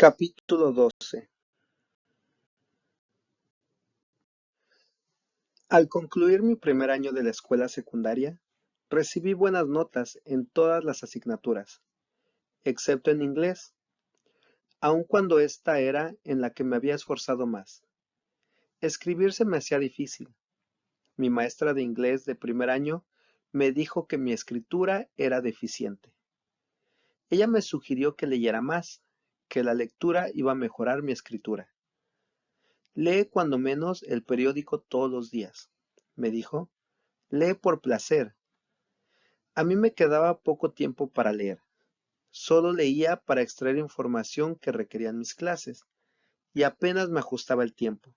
Capítulo 12. Al concluir mi primer año de la escuela secundaria, recibí buenas notas en todas las asignaturas, excepto en inglés, aun cuando esta era en la que me había esforzado más. Escribir se me hacía difícil. Mi maestra de inglés de primer año me dijo que mi escritura era deficiente. Ella me sugirió que leyera más, que la lectura iba a mejorar mi escritura. Lee cuando menos el periódico todos los días, me dijo. Lee por placer. A mí me quedaba poco tiempo para leer. Solo leía para extraer información que requerían mis clases, y apenas me ajustaba el tiempo.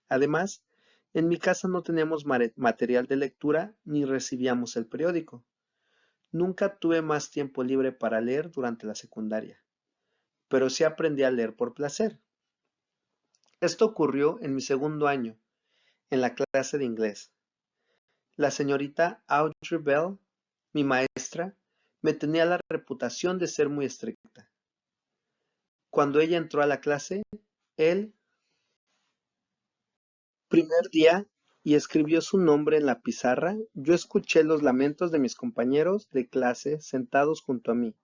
Además, en mi casa no teníamos material de lectura ni recibíamos el periódico. Nunca tuve más tiempo libre para leer durante la secundaria, pero sí aprendí a leer por placer. Esto ocurrió en mi segundo año, en la clase de inglés. La señorita Audrey Bell, mi maestra, me tenía la reputación de ser muy estricta. Cuando ella entró a la clase, el primer día, y escribió su nombre en la pizarra, yo escuché los lamentos de mis compañeros de clase sentados junto a mí.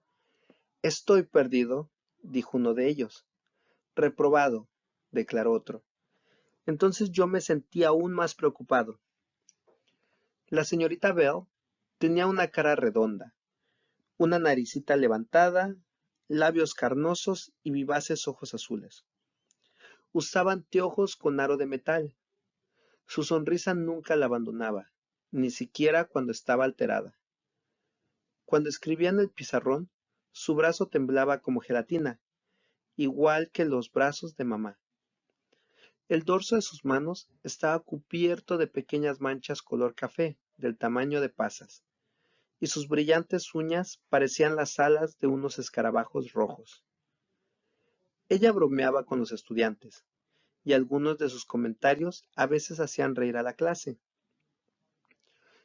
Estoy perdido, dijo uno de ellos. Reprobado, declaró otro. Entonces yo me sentí aún más preocupado. La señorita Bell tenía una cara redonda, una naricita levantada, labios carnosos y vivaces ojos azules. Usaba anteojos con aro de metal. Su sonrisa nunca la abandonaba, ni siquiera cuando estaba alterada. Cuando escribía en el pizarrón, su brazo temblaba como gelatina, igual que los brazos de mamá. El dorso de sus manos estaba cubierto de pequeñas manchas color café, del tamaño de pasas, y sus brillantes uñas parecían las alas de unos escarabajos rojos. Ella bromeaba con los estudiantes, y algunos de sus comentarios a veces hacían reír a la clase.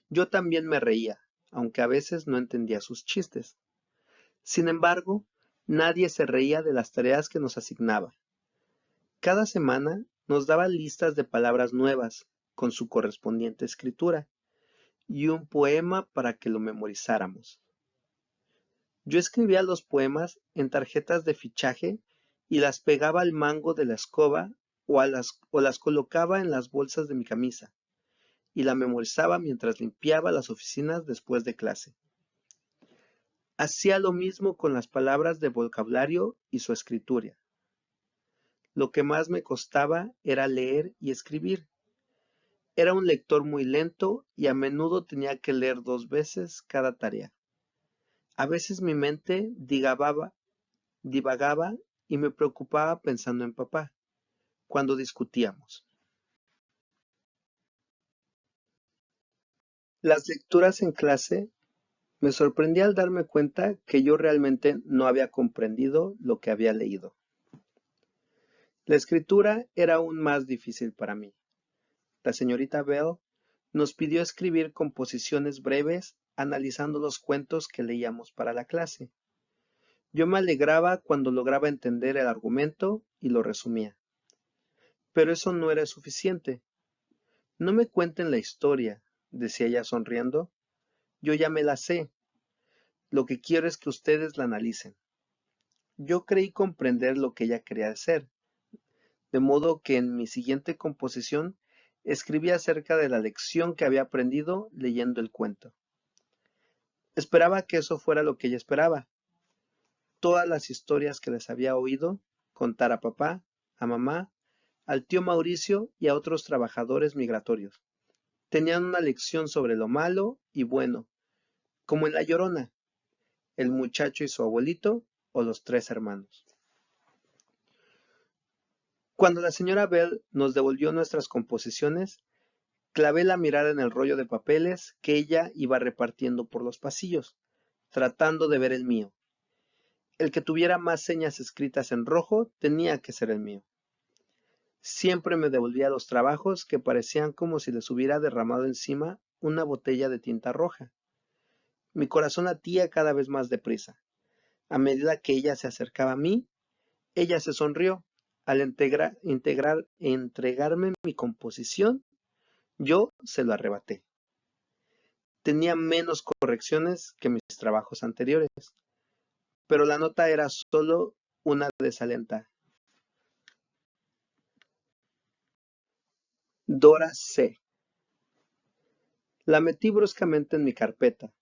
Yo también me reía, aunque a veces no entendía sus chistes. Sin embargo, nadie se reía de las tareas que nos asignaba. Cada semana nos daba listas de palabras nuevas, con su correspondiente escritura, y un poema para que lo memorizáramos. Yo escribía los poemas en tarjetas de fichaje y las pegaba al mango de la escoba o las colocaba en las bolsas de mi camisa, y la memorizaba mientras limpiaba las oficinas después de clase. Hacía lo mismo con las palabras de vocabulario y su escritura. Lo que más me costaba era leer y escribir. Era un lector muy lento y a menudo tenía que leer 2 veces cada tarea. A veces mi mente divagaba y me preocupaba pensando en papá, cuando discutíamos. Las lecturas en clase me sorprendí al darme cuenta que yo realmente no había comprendido lo que había leído. La escritura era aún más difícil para mí. La señorita Bell nos pidió escribir composiciones breves analizando los cuentos que leíamos para la clase. Yo me alegraba cuando lograba entender el argumento y lo resumía. Pero eso no era suficiente. No me cuenten la historia, decía ella sonriendo. Yo ya me la sé. Lo que quiero es que ustedes la analicen. Yo creí comprender lo que ella quería hacer, de modo que en mi siguiente composición escribí acerca de la lección que había aprendido leyendo el cuento. Esperaba que eso fuera lo que ella esperaba. Todas las historias que les había oído contar a papá, a mamá, al tío Mauricio y a otros trabajadores migratorios. Tenían una lección sobre lo malo y bueno, como en La Llorona, el muchacho y su abuelito o los 3 hermanos. Cuando la señora Bell nos devolvió nuestras composiciones, clavé la mirada en el rollo de papeles que ella iba repartiendo por los pasillos, tratando de ver el mío. El que tuviera más señas escritas en rojo tenía que ser el mío. Siempre me devolvía los trabajos que parecían como si les hubiera derramado encima una botella de tinta roja. Mi corazón latía cada vez más deprisa. A medida que ella se acercaba a mí, Ella se sonrió. Al entregarme mi composición, yo se lo arrebaté. Tenía menos correcciones que mis trabajos anteriores, pero la nota era solo una desalenta. Dora C. La metí bruscamente en mi carpeta,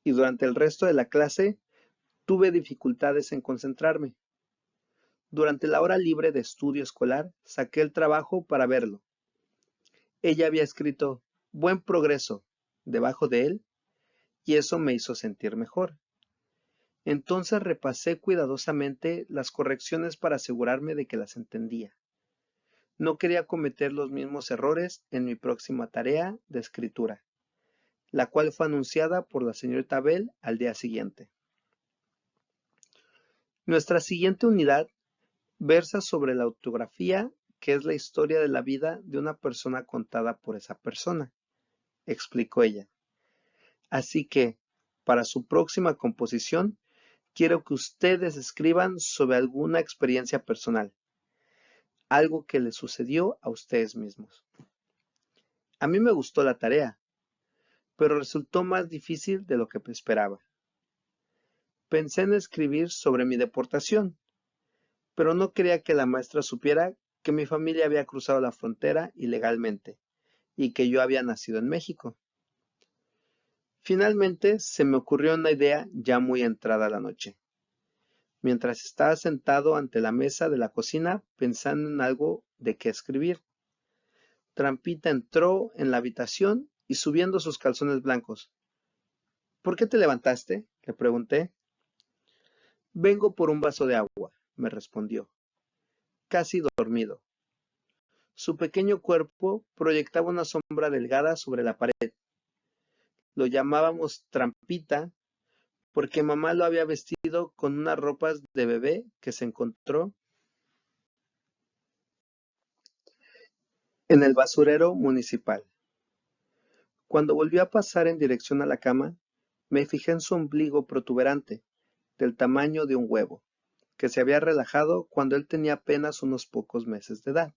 y durante el resto de la clase tuve dificultades en concentrarme. Durante la hora libre de estudio escolar, saqué el trabajo para verlo. Ella había escrito "buen progreso" debajo de él, y eso me hizo sentir mejor. Entonces repasé cuidadosamente las correcciones para asegurarme de que las entendía. No quería cometer los mismos errores en mi próxima tarea de escritura, la cual fue anunciada por la señorita Bell al día siguiente. Nuestra siguiente unidad versa sobre la autografía, que es la historia de la vida de una persona contada por esa persona, explicó ella. Así que, para su próxima composición, quiero que ustedes escriban sobre alguna experiencia personal, algo que les sucedió a ustedes mismos. A mí me gustó la tarea, pero resultó más difícil de lo que esperaba. Pensé en escribir sobre mi deportación, pero no quería que la maestra supiera que mi familia había cruzado la frontera ilegalmente y que yo había nacido en México. Finalmente se me ocurrió una idea ya muy entrada la noche. Mientras estaba sentado ante la mesa de la cocina pensando en algo de qué escribir, Trampita entró en la habitación y subiendo sus calzones blancos. ¿Por qué te levantaste?, le pregunté. Vengo por un vaso de agua, me respondió, casi dormido. Su pequeño cuerpo proyectaba una sombra delgada sobre la pared. Lo llamábamos Trampita porque mamá lo había vestido con unas ropas de bebé que se encontró en el basurero municipal. Cuando volvió a pasar en dirección a la cama, me fijé en su ombligo protuberante, del tamaño de un huevo, que se había relajado cuando él tenía apenas unos pocos meses de edad.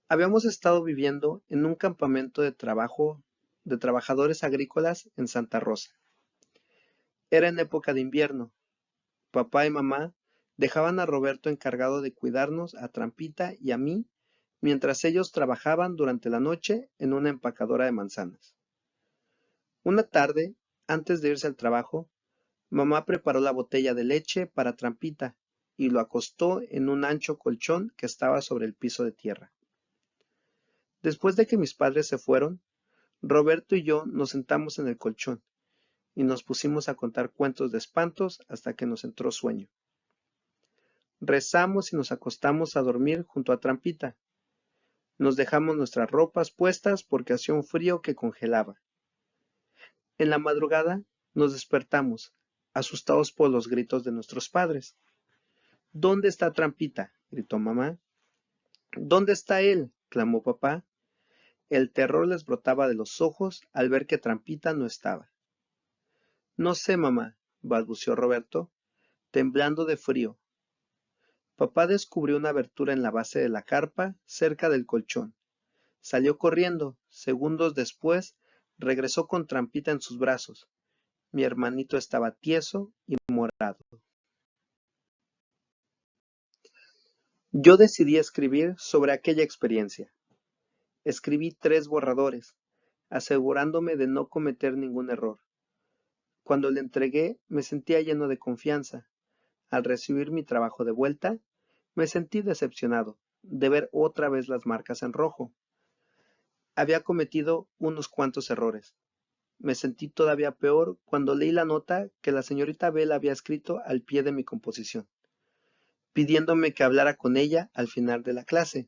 Habíamos estado viviendo en un campamento de trabajadores agrícolas en Santa Rosa. Era en época de invierno. Papá y mamá dejaban a Roberto encargado de cuidarnos a Trampita y a mí mientras ellos trabajaban durante la noche en una empacadora de manzanas. Una tarde, antes de irse al trabajo, mamá preparó la botella de leche para Trampita y lo acostó en un ancho colchón que estaba sobre el piso de tierra. Después de que mis padres se fueron, Roberto y yo nos sentamos en el colchón y nos pusimos a contar cuentos de espantos hasta que nos entró sueño. Rezamos y nos acostamos a dormir junto a Trampita. Nos dejamos nuestras ropas puestas porque hacía un frío que congelaba. En la madrugada nos despertamos, asustados por los gritos de nuestros padres. ¿Dónde está Trampita?, gritó mamá. ¿Dónde está él?, clamó papá. El terror les brotaba de los ojos al ver que Trampita no estaba. No sé, mamá, balbuceó Roberto, temblando de frío. Papá descubrió una abertura en la base de la carpa, cerca del colchón. Salió corriendo. Segundos después, regresó con Trampita en sus brazos. Mi hermanito estaba tieso y morado. Yo decidí escribir sobre aquella experiencia. Escribí 3 borradores, asegurándome de no cometer ningún error. Cuando le entregué, me sentía lleno de confianza. Al recibir mi trabajo de vuelta, me sentí decepcionado de ver otra vez las marcas en rojo. Había cometido unos cuantos errores. Me sentí todavía peor cuando leí la nota que la señorita Bell había escrito al pie de mi composición, pidiéndome que hablara con ella al final de la clase.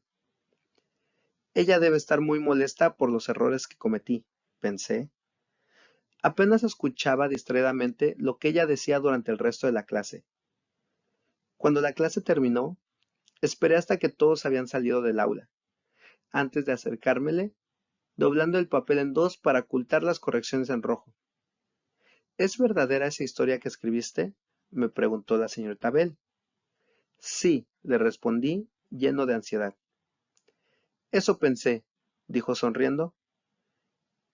Ella debe estar muy molesta por los errores que cometí, pensé. Apenas escuchaba distraídamente lo que ella decía durante el resto de la clase. Cuando la clase terminó, esperé hasta que todos habían salido del aula, antes de acercármele, doblando el papel en 2 para ocultar las correcciones en rojo. ¿Es verdadera esa historia que escribiste?, me preguntó la señorita Bell. Sí, le respondí, lleno de ansiedad. Eso pensé, dijo sonriendo.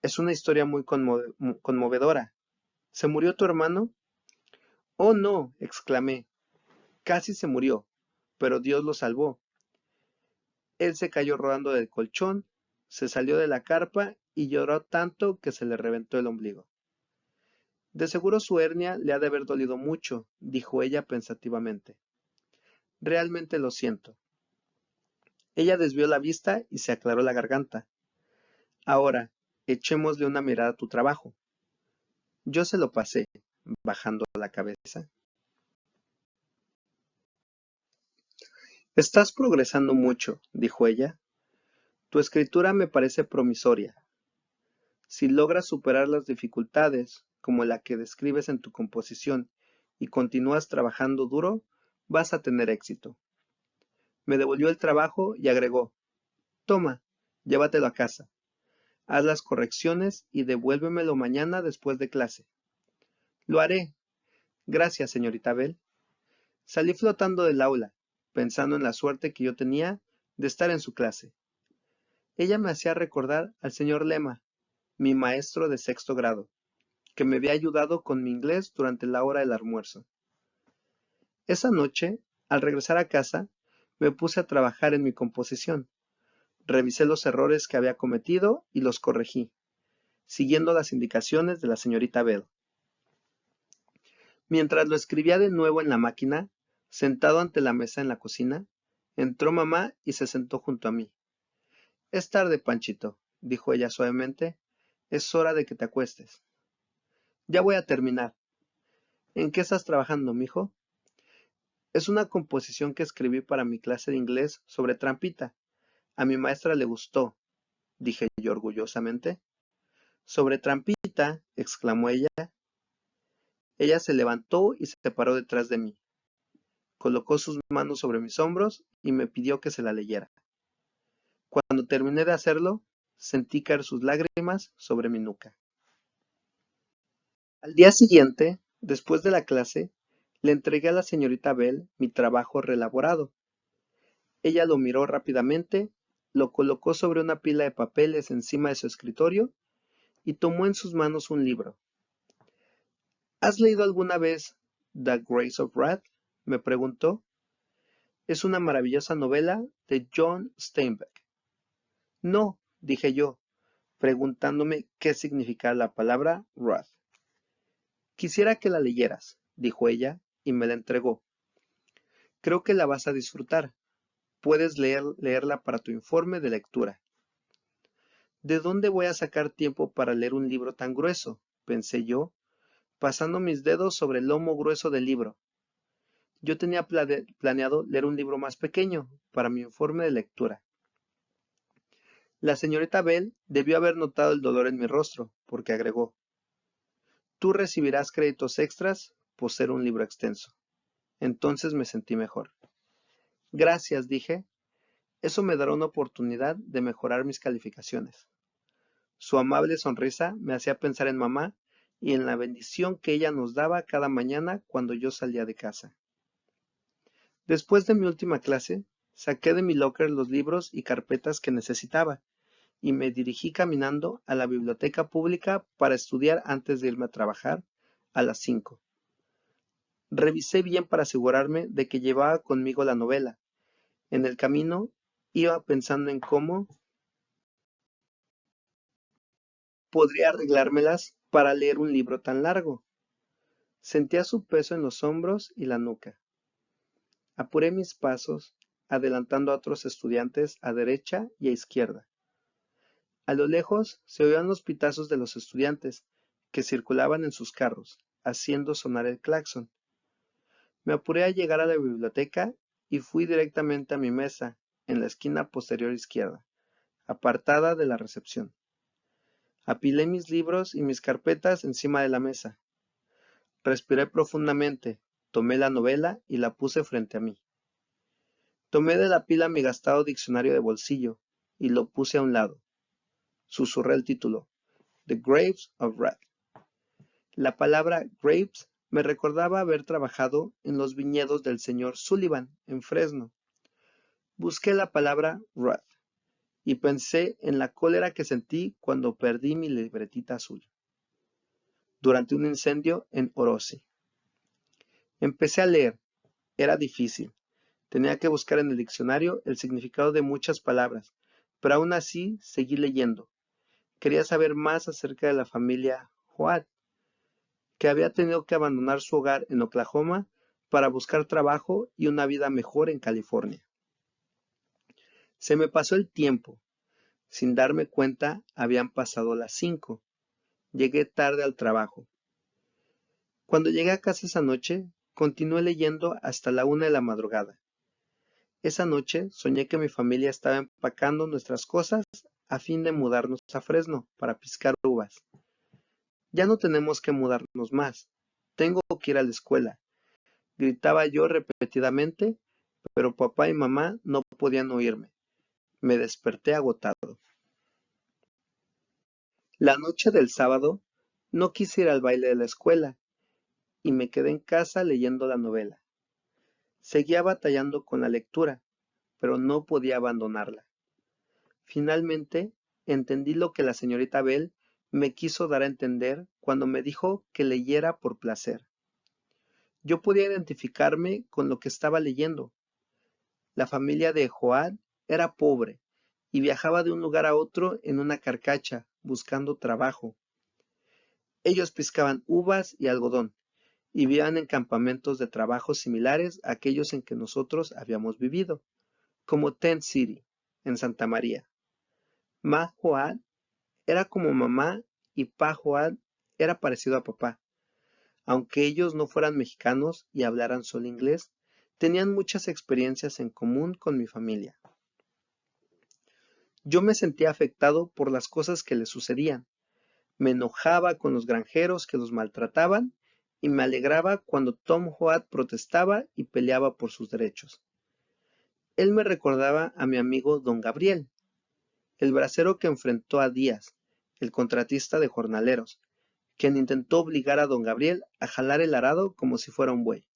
Es una historia muy conmovedora. ¿Se murió tu hermano? Oh, no, exclamé. Casi se murió, pero Dios lo salvó. Él se cayó rodando del colchón, se salió de la carpa y lloró tanto que se le reventó el ombligo. De seguro su hernia le ha de haber dolido mucho, dijo ella pensativamente. Realmente lo siento. Ella desvió la vista y se aclaró la garganta. Ahora, echémosle una mirada a tu trabajo. Yo se lo pasé, bajando la cabeza. Estás progresando mucho, dijo ella. Tu escritura me parece promisoria. Si logras superar las dificultades, como la que describes en tu composición, y continúas trabajando duro, vas a tener éxito. Me devolvió el trabajo y agregó, toma, llévatelo a casa. Haz las correcciones y devuélvemelo mañana después de clase. Lo haré. Gracias, señorita Bell. Salí flotando del aula, pensando en la suerte que yo tenía de estar en su clase. Ella me hacía recordar al señor Lema, mi maestro de sexto grado, que me había ayudado con mi inglés durante la hora del almuerzo. Esa noche, al regresar a casa, me puse a trabajar en mi composición. Revisé los errores que había cometido y los corregí, siguiendo las indicaciones de la señorita Bell. Mientras lo escribía de nuevo en la máquina, sentado ante la mesa en la cocina, entró mamá y se sentó junto a mí. Es tarde, Panchito, dijo ella suavemente. Es hora de que te acuestes. Ya voy a terminar. ¿En qué estás trabajando, mijo? Es una composición que escribí para mi clase de inglés sobre Trampita. A mi maestra le gustó, dije yo orgullosamente. Sobre Trampita, exclamó ella. Ella se levantó y se paró detrás de mí. Colocó sus manos sobre mis hombros y me pidió que se la leyera. Cuando terminé de hacerlo, sentí caer sus lágrimas sobre mi nuca. Al día siguiente, después de la clase, le entregué a la señorita Bell mi trabajo reelaborado. Ella lo miró rápidamente, lo colocó sobre una pila de papeles encima de su escritorio y tomó en sus manos un libro. ¿Has leído alguna vez The Grapes of Wrath? Me preguntó. Es una maravillosa novela de John Steinbeck. No, dije yo, preguntándome qué significaba la palabra wrath. Quisiera que la leyeras, dijo ella, y me la entregó. Creo que la vas a disfrutar. Puedes leerla para tu informe de lectura. ¿De dónde voy a sacar tiempo para leer un libro tan grueso? Pensé yo, pasando mis dedos sobre el lomo grueso del libro. Yo tenía planeado leer un libro más pequeño para mi informe de lectura. La señorita Bell debió haber notado el dolor en mi rostro, porque agregó, tú recibirás créditos extras por ser un libro extenso. Entonces me sentí mejor. Gracias, dije. Eso me dará una oportunidad de mejorar mis calificaciones. Su amable sonrisa me hacía pensar en mamá y en la bendición que ella nos daba cada mañana cuando yo salía de casa. Después de mi última clase, saqué de mi locker los libros y carpetas que necesitaba y me dirigí caminando a la biblioteca pública para estudiar antes de irme a trabajar a las 5. Revisé bien para asegurarme de que llevaba conmigo la novela. En el camino iba pensando en cómo podría arreglármelas para leer un libro tan largo. Sentía su peso en los hombros y la nuca. Apuré mis pasos, adelantando a otros estudiantes a derecha y a izquierda. A lo lejos se oían los pitazos de los estudiantes, que circulaban en sus carros, haciendo sonar el claxon. Me apuré a llegar a la biblioteca y fui directamente a mi mesa, en la esquina posterior izquierda, apartada de la recepción. Apilé mis libros y mis carpetas encima de la mesa. Respiré profundamente, tomé la novela y la puse frente a mí. Tomé de la pila mi gastado diccionario de bolsillo y lo puse a un lado. Susurré el título, The Grapes of Wrath. La palabra grapes Me recordaba haber trabajado en los viñedos del señor Sullivan, en Fresno. Busqué la palabra Ruth y pensé en la cólera que sentí cuando perdí mi libretita azul durante un incendio en Orosi. Empecé a leer. Era difícil. Tenía que buscar en el diccionario el significado de muchas palabras, pero aún así seguí leyendo. Quería saber más acerca de la familia Joad, que había tenido que abandonar su hogar en Oklahoma para buscar trabajo y una vida mejor en California. Se me pasó el tiempo. Sin darme cuenta, habían pasado las 5. Llegué tarde al trabajo. Cuando llegué a casa esa noche, continué leyendo hasta la 1 de la madrugada. Esa noche soñé que mi familia estaba empacando nuestras cosas a fin de mudarnos a Fresno para piscar uvas. Ya no tenemos que mudarnos más. Tengo que ir a la escuela, gritaba yo repetidamente, pero papá y mamá no podían oírme. Me desperté agotado. La noche del sábado no quise ir al baile de la escuela y me quedé en casa leyendo la novela. Seguía batallando con la lectura, pero no podía abandonarla. Finalmente entendí lo que la señorita Bell me quiso dar a entender cuando me dijo que leyera por placer. Yo podía identificarme con lo que estaba leyendo. La familia de Joad era pobre y viajaba de un lugar a otro en una carcacha buscando trabajo. Ellos pescaban uvas y algodón y vivían en campamentos de trabajo similares a aquellos en que nosotros habíamos vivido, como Tent City, en Santa María. Ma Joad era como mamá y Pa Joad era parecido a papá. Aunque ellos no fueran mexicanos y hablaran solo inglés, tenían muchas experiencias en común con mi familia. Yo me sentía afectado por las cosas que les sucedían. Me enojaba con los granjeros que los maltrataban y me alegraba cuando Tom Joad protestaba y peleaba por sus derechos. Él me recordaba a mi amigo Don Gabriel, el bracero que enfrentó a Díaz, el contratista de jornaleros, quien intentó obligar a Don Gabriel a jalar el arado como si fuera un buey.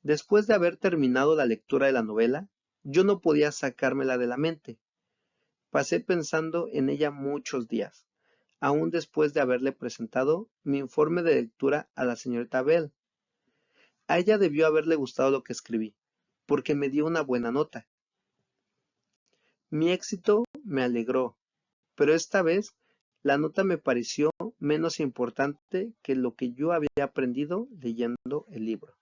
Después de haber terminado la lectura de la novela, yo no podía sacármela de la mente. Pasé pensando en ella muchos días, aún después de haberle presentado mi informe de lectura a la señorita Bell. A ella debió haberle gustado lo que escribí, porque me dio una buena nota. Mi éxito me alegró, pero esta vez la nota me pareció menos importante que lo que yo había aprendido leyendo el libro.